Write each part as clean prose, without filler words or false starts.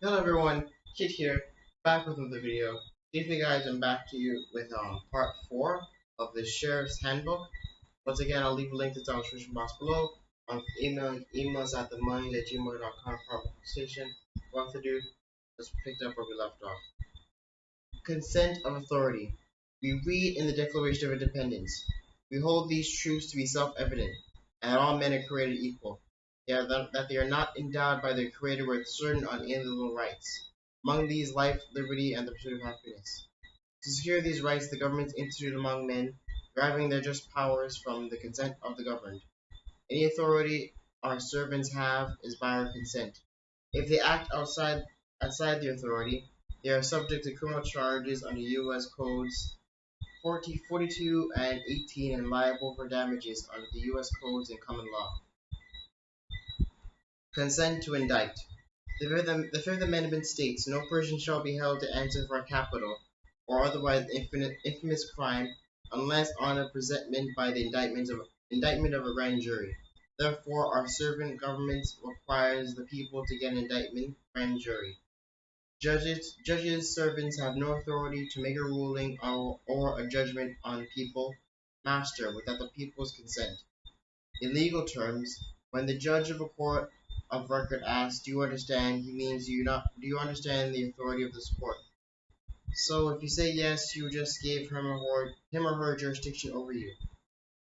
Hello everyone, Kit here, back with another video. Today guys, I'm back to you with part 4 of the Sheriff's Handbook. Once again, I'll leave a link to the description box below. Emails at themoney@gmail.com for our conversation. What to do, let's pick up where we left off. Consent of authority. We read in the Declaration of Independence, we hold these truths to be self-evident, and that all men are created equal. That they are not endowed by their Creator with certain unalienable rights. Among these, life, liberty, and the pursuit of happiness. To secure these rights, the governments instituted among men, deriving their just powers from the consent of the governed. Any authority our servants have is by our consent. If they act outside the authority, they are subject to criminal charges under U.S. Codes 42 and 18 and liable for damages under the U.S. Codes and common law. Consent to indict. The Fifth Amendment states, no person shall be held to answer for a capital or otherwise infamous crime unless on a presentment by the indictment of a grand jury. Therefore, our servant government requires the people to get an indictment grand jury. Judges, servants have no authority to make a ruling or a judgment on people, master, without the people's consent. In legal terms, when the judge of a court of record asks, "Do you understand?" he means, "Do you understand the authority of this court?" So if you say yes, you just gave him or her jurisdiction over you.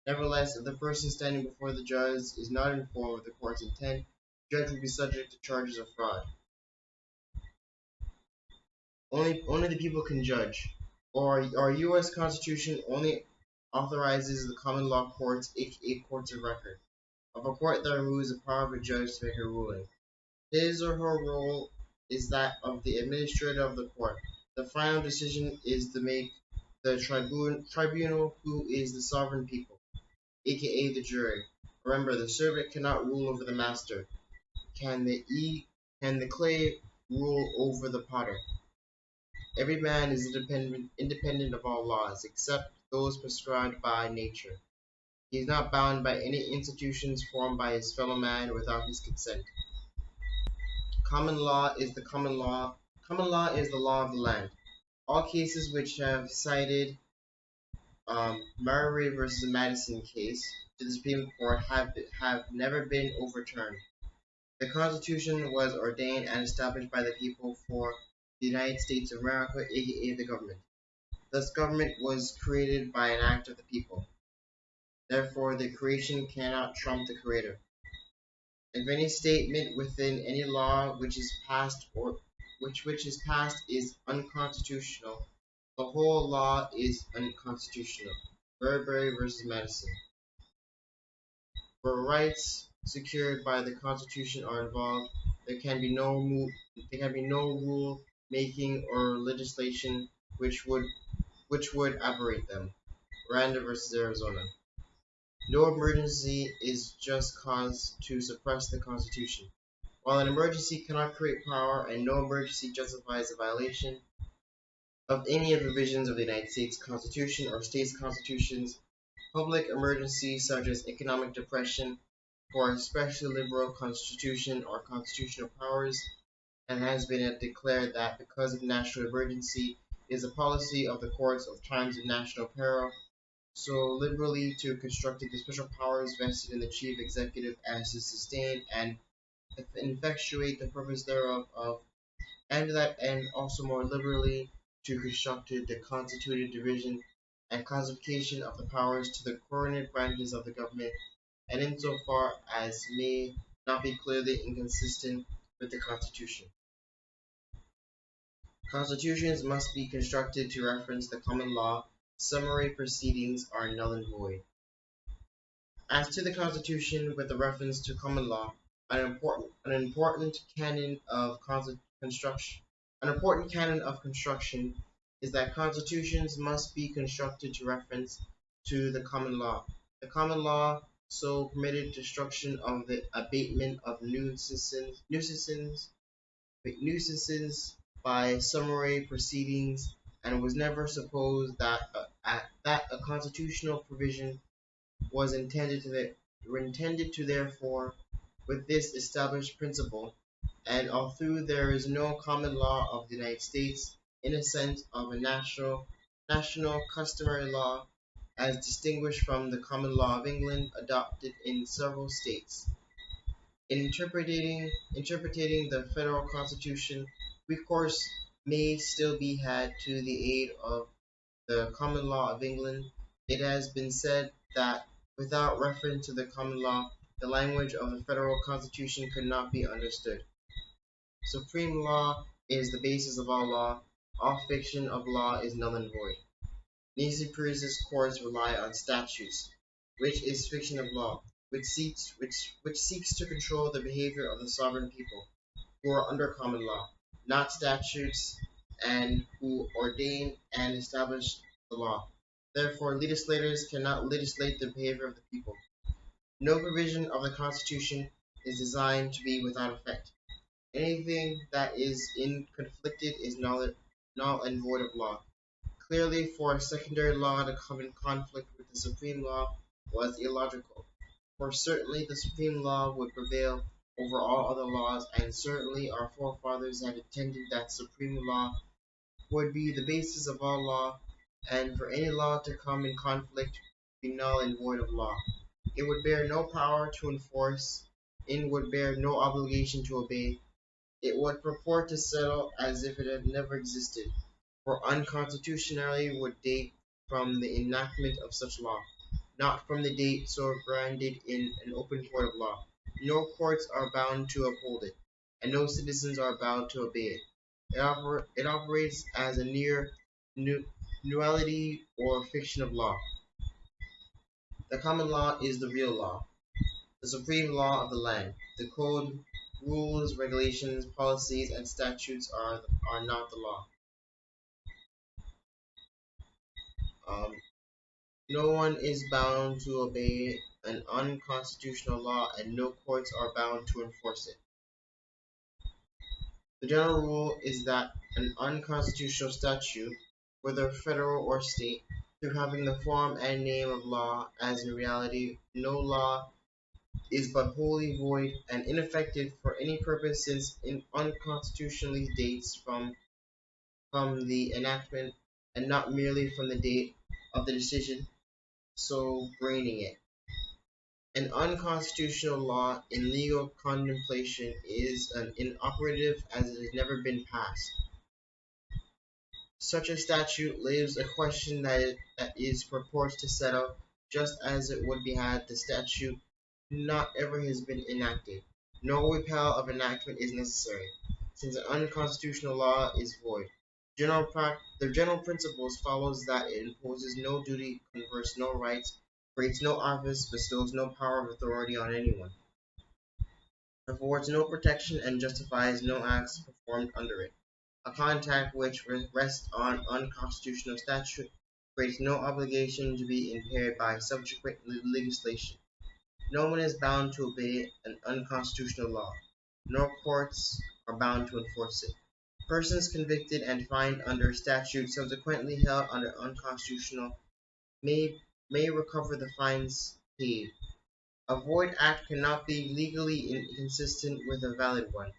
Nevertheless, if the person standing before the judge is not informed of the court's intent, the judge will be subject to charges of fraud. Only the people can judge. Our U.S. Constitution only authorizes the common law courts, aka courts of record. Of a court that removes the power of a judge to make a ruling. His or her role is that of the administrator of the court. The final decision is to make the tribunal, who is the sovereign people, aka the jury. Remember, the servant cannot rule over the master. Can the clay rule over the potter? Every man is independent of all laws, except those prescribed by nature. He is not bound by any institutions formed by his fellow man without his consent. Common law is the common law. Common law is the law of the land. All cases which have cited Murray versus Madison case to the Supreme Court have never been overturned. The Constitution was ordained and established by the people for the United States of America, aka the government. Thus, government was created by an act of the people. Therefore, the creation cannot trump the creator. If any statement within any law which is passed is unconstitutional, the whole law is unconstitutional. Burberry versus Madison. Where rights secured by the Constitution are involved, there can be no rule making or legislation which would abrogate them. Randa versus Arizona. No emergency is just cause to suppress the Constitution. While an emergency cannot create power and no emergency justifies a violation of any of the provisions of the United States Constitution or states' constitutions, public emergencies such as economic depression for a especially liberal constitution or constitutional powers, and has been declared that because of national emergency it is a policy of the courts of times of national peril so liberally to construct the special powers vested in the chief executive as to sustain and effectuate the purpose thereof and to that end also more liberally to construct the constituted division and classification of the powers to the coordinate branches of the government, and insofar as may not be clearly inconsistent with the Constitution. Constitutions must be constructed to reference the common law. Summary proceedings are null and void. As to the Constitution with a reference to common law, an important canon of construction is that constitutions must be constructed to reference to the common law. The common law so permitted destruction of the abatement of nuisances by summary proceedings, and was never supposed that a constitutional provision was intended to therefore, with this established principle, and although there is no common law of the United States in a sense of a national customary law, as distinguished from the common law of England adopted in several states. In interpreting the federal constitution, recourse may still be had to the aid of the common law of England. It has been said that without reference to the common law, the language of the federal constitution could not be understood. Supreme law is the basis of all law. All fiction of law is null and void. Nisi-Prius courts rely on statutes, which is fiction of law, which seeks to control the behavior of the sovereign people, who are under common law, not statutes, and who ordain and establish the law. Therefore, legislators cannot legislate the behavior of the people. No provision of the Constitution is designed to be without effect. Anything that is in conflicted is null and void of law. Clearly, for a secondary law to come in conflict with the supreme law was illogical, for certainly the supreme law would prevail over all other laws, and certainly our forefathers had intended that supreme law would be the basis of all law, and for any law to come in conflict be null and void of law. It would bear no power to enforce, it would bear no obligation to obey, it would purport to settle as if it had never existed, for unconstitutionality would date from the enactment of such law, not from the date so branded in an open court of law. No courts are bound to uphold it, and no citizens are bound to obey it. It operates as a near nullity or fiction of law. The common law is the real law, the supreme law of the land. The code, rules, regulations, policies, and statutes are not the law. Um, no one is bound to obey an unconstitutional law, and no courts are bound to enforce it. The general rule is that an unconstitutional statute, whether federal or state, through having the form and name of law, as in reality no law, is but wholly void and ineffective for any purpose, since it unconstitutionally dates from the enactment and not merely from the date of the decision so braining it. An unconstitutional law in legal contemplation is an inoperative as it has never been passed. Such a statute leaves a question that is purports to settle, just as it would be had the statute not ever has been enacted. No repeal of enactment is necessary, since an unconstitutional law is void. The general principles follows that it imposes no duty, confers no rights, creates no office, bestows no power of authority on anyone, affords no protection, and justifies no acts performed under it. A contract which rests on unconstitutional statute creates no obligation to be impaired by subsequent legislation. No one is bound to obey an unconstitutional law. No courts are bound to enforce it. Persons convicted and fined under statute subsequently held under unconstitutional may may recover the fines paid. A void act cannot be legally inconsistent with a valid one,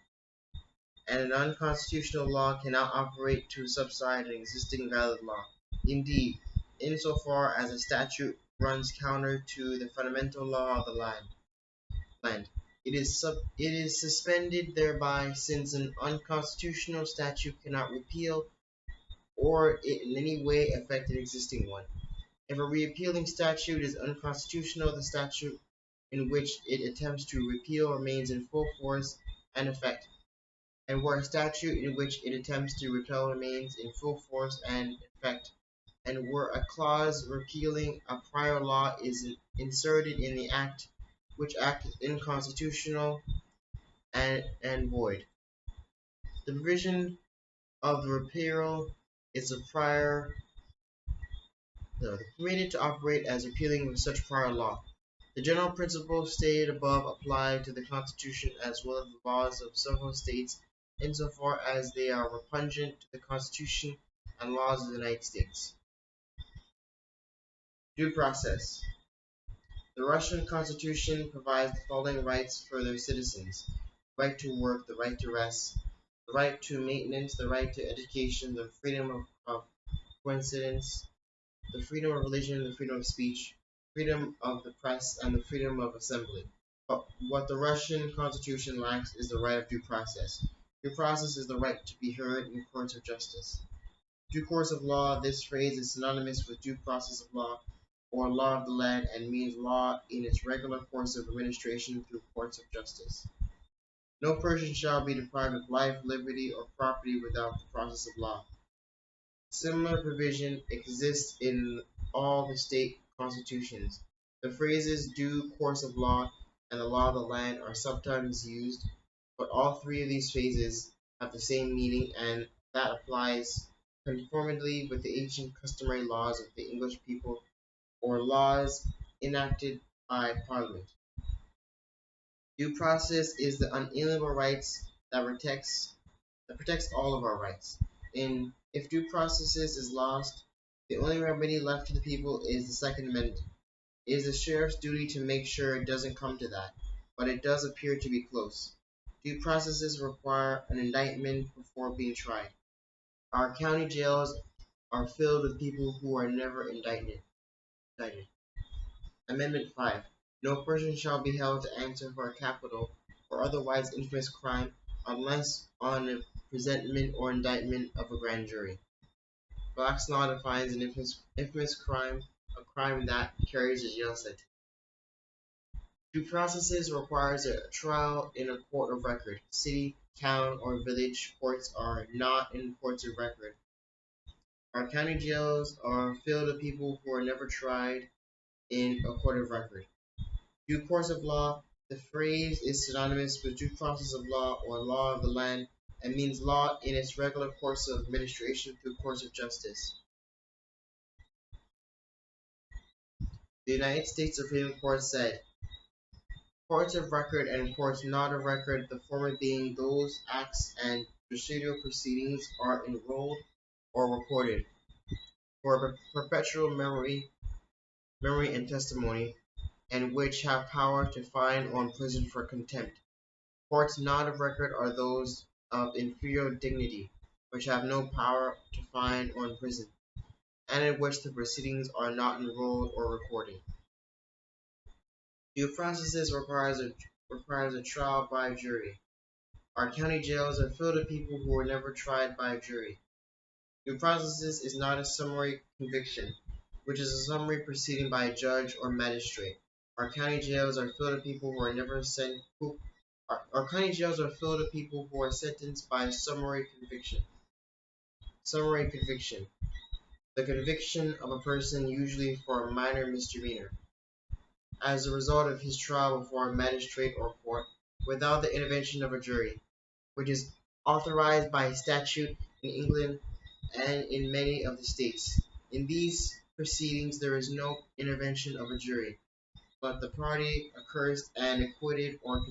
and an unconstitutional law cannot operate to subside an existing valid law. Indeed, insofar as a statute runs counter to the fundamental law of the land, it is suspended thereby, since an unconstitutional statute cannot repeal or in any way affect an existing one. If a repealing statute is unconstitutional, the statute in which it attempts to repeal remains in full force and effect, and where a statute in which it attempts to repeal remains in full force and effect, and where a clause repealing a prior law is inserted in the act, which act is unconstitutional and void. The provision of the repeal is the prior permitted to operate as repealing of such prior law. The general principles stated above apply to the Constitution as well as the laws of several states insofar as they are repugnant to the Constitution and laws of the United States. Due process. The Russian Constitution provides the following rights for their citizens: the right to work, the right to rest, the right to maintenance, the right to education, the freedom of coincidence, the freedom of religion, the freedom of speech, freedom of the press, and the freedom of assembly. But what the Russian constitution lacks is the right of due process. Due process is the right to be heard in courts of justice. Due course of law, this phrase is synonymous with due process of law, or law of the land, and means law in its regular course of administration through courts of justice. No person shall be deprived of life, liberty, or property without the process of law. Similar provision exists in all the state constitutions. The phrases due course of law and the law of the land are sometimes used, but all three of these phrases have the same meaning, and that applies conformably with the ancient customary laws of the English people or laws enacted by Parliament. Due process is the unalienable rights that protects all of our rights. If due process is lost, the only remedy left to the people is the Second Amendment. It is the sheriff's duty to make sure it doesn't come to that, but it does appear to be close. Due processes require an indictment before being tried. Our county jails are filled with people who are never indicted. Amendment 5. No person shall be held to answer for a capital or otherwise infamous crime unless on a presentment or indictment of a grand jury. Black's Law defines an infamous crime a crime that carries a jail sentence. Due process requires a trial in a court of record. City, town, or village courts are not in courts of record. Our county jails are filled with people who are never tried in a court of record. Due course of law. The phrase is synonymous with due process of law or law of the land and means law in its regular course of administration through courts of justice. The United States Supreme Court said, courts of record and courts not of record, the former being those acts and judicial proceedings are enrolled or recorded for perpetual memory and testimony, and which have power to fine or imprison for contempt. Courts not of record are those of inferior dignity, which have no power to fine or imprison, and in which the proceedings are not enrolled or recorded. Due process requires a trial by jury. Our county jails are filled with people who were never tried by a jury. Due process is not a summary conviction, which is a summary proceeding by a judge or magistrate. Our county jails are filled with people who are never sent who our county jails are filled with people who are sentenced by a summary conviction. Summary conviction. The conviction of a person usually for a minor misdemeanor, as a result of his trial before a magistrate or court, without the intervention of a jury, which is authorized by statute in England and in many of the states. In these proceedings there is no intervention of a jury, but the party accursed and acquitted or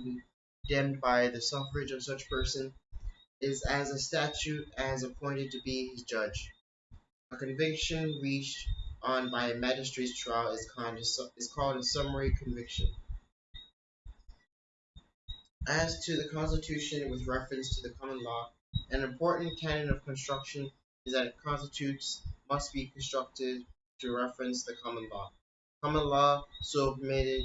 condemned by the suffrage of such person is as a statute as appointed to be his judge. A conviction reached on by a magistrate's trial is called a summary conviction. As to the Constitution with reference to the common law, an important canon of construction is that constitutes must be constructed to reference the common law. Common law so permitted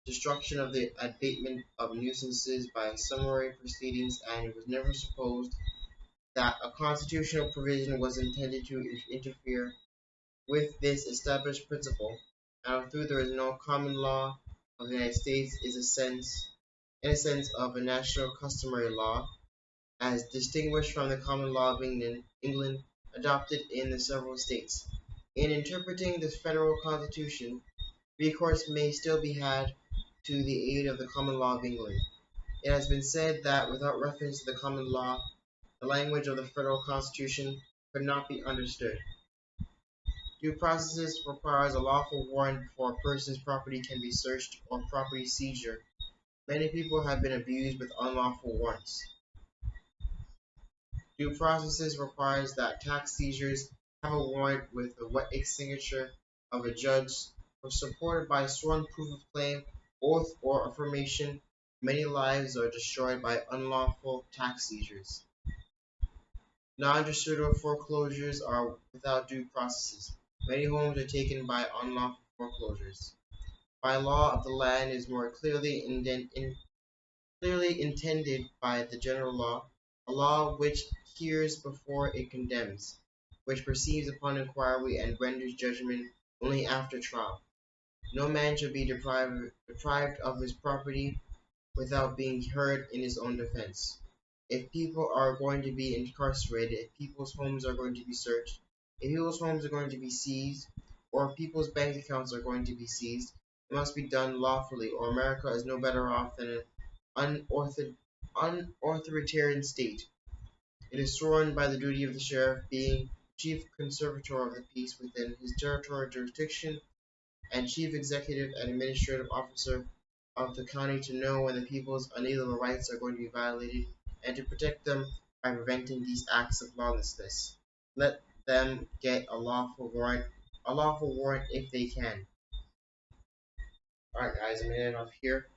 destruction of the abatement of nuisances by summary proceedings, and it was never supposed that a constitutional provision was intended to interfere with this established principle, and although there is no common law of the United States is in a sense of a national customary law, as distinguished from the common law of England adopted in the several states. In interpreting the federal constitution, recourse may still be had to the aid of the common law of England. It has been said that without reference to the common law, the language of the federal constitution could not be understood. Due process requires a lawful warrant before a person's property can be searched or property seizure. Many people have been abused with unlawful warrants. Due process requires that tax seizures have a warrant with the wet signature of a judge or supported by sworn proof of claim, oath, or affirmation Many lives are destroyed by unlawful tax seizures. Non-judicial foreclosures are without due processes. Many homes are taken by unlawful foreclosures. By law of the land is more clearly intended by the general law, a law which hears before it condemns, which perceives upon inquiry and renders judgment only after trial. No man shall be deprived of his property without being heard in his own defense. If people are going to be incarcerated, if people's homes are going to be searched, if people's homes are going to be seized, or if people's bank accounts are going to be seized, it must be done lawfully, or America is no better off than an unauthoritarian state. It is sworn by the duty of the sheriff, being chief conservator of the peace within his territorial jurisdiction, and chief executive and administrative officer of the county, to know when the people's unalienable rights are going to be violated, and to protect them by preventing these acts of lawlessness. Let them get a lawful warrant if they can. Alright guys, I'm gonna end off here,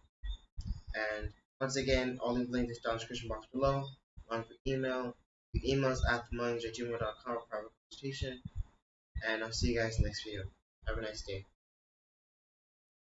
and once again, I'll leave links down in the description box below. On for email, you can email us at themonks@gmail.com for private consultation, and I'll see you guys in the next video. Have a nice day.